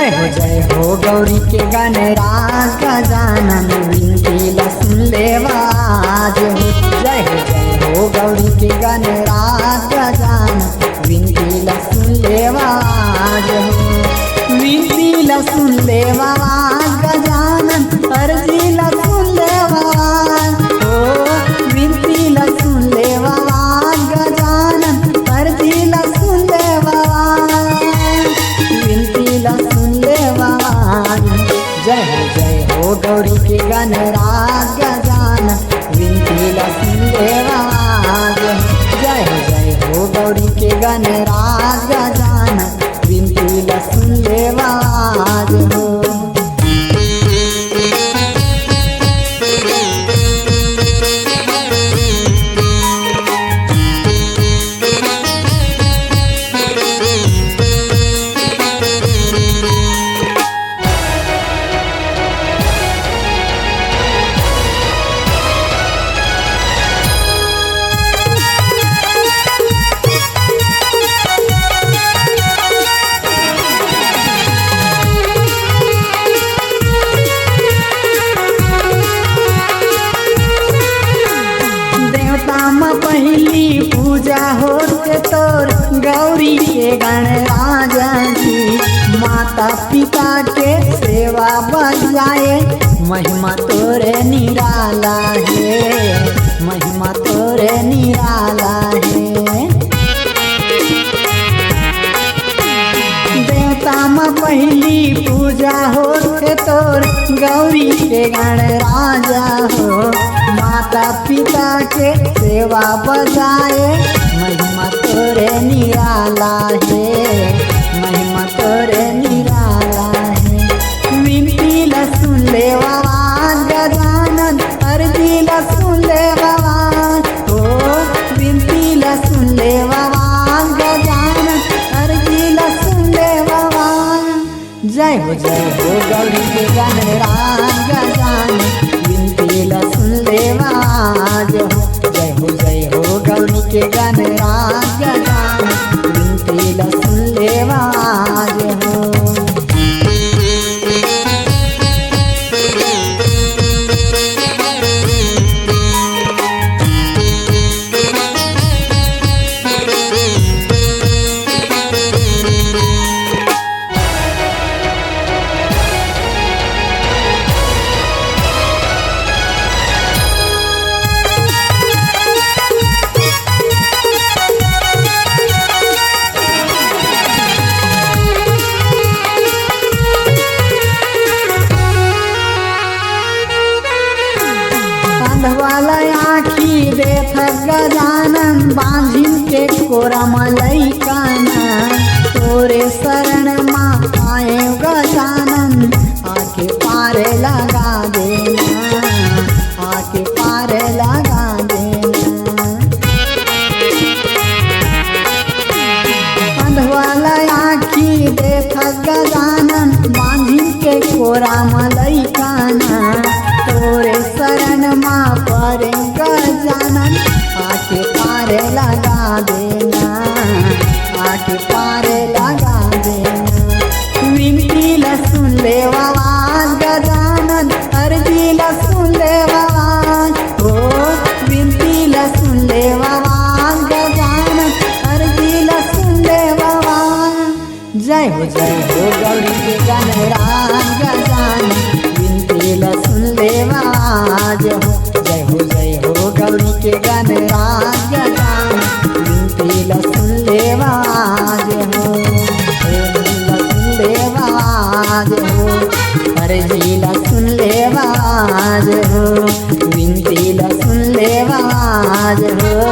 जय हो गौरी के गणराज गजानन विनती सुन लेवाज हो। जय हो गौरी के गणराज गजानन विनती सुन लेवाज हो। विनती सुन लेवाज गजानन अर्जी सुन लेवाज हो। विनती सुन लेवाज गजानन अर्जी सुन लेवाज विनती सुन लेवाज। जय हो गौरी के गणराज गजानन विनती सुन लेवाज। जय हो गौरी के गणराज गजानन विनती सुन लेवाज हो। पहली पूजा होते तोर गौरी के गणराज जी। माता पिता के सेवा बजाए महिमा तोरे निराला है। महिमा तोरे निराला है। देवता में पहली पूजा होते तोर गौरी के गणराजा हो। माता पिता के सेवा बजाए महिमा तोरे निराला है। महिमा तोरे निराला है। विनती सुन लेवाज गजानन अर्जी सुन लेवाज हो। विनती सुन लेवाज गजानन अर्जी सुन लेवाज। जय हो गौरी के गणराज गजानन विनती सुन लेवाज हो। जय हो गौरी के गणराज गजानन विनती सुन लेवाज हो। वाला आखी देख गजानन बांधिन के कोरा मलई काना। तोरे शरण माँ आए गजानन आके पार लगा देना। आके पार लगा देना। अंधवाला आखी देख गजानन बांधिन के कोरा मलई काना। तोरे शरण माँ पर गजानन आके पार लगा देना। आके पार लगा देना। विनती सुन लेवाज गजानन अर्जी सुन लेवाज हो। विनती सुन लेवाज गजानन अर्जी सुन लेवाज। जय हो गौरी के गणराज गजानन विनती सुन लेवाज हो। जय हो गौरी के गणराज गजानन विनती सुन लेवाज हो। सुन लेवाज हो। अर्जी सुन लेवाज हो। विनती सुन लेवाज हो।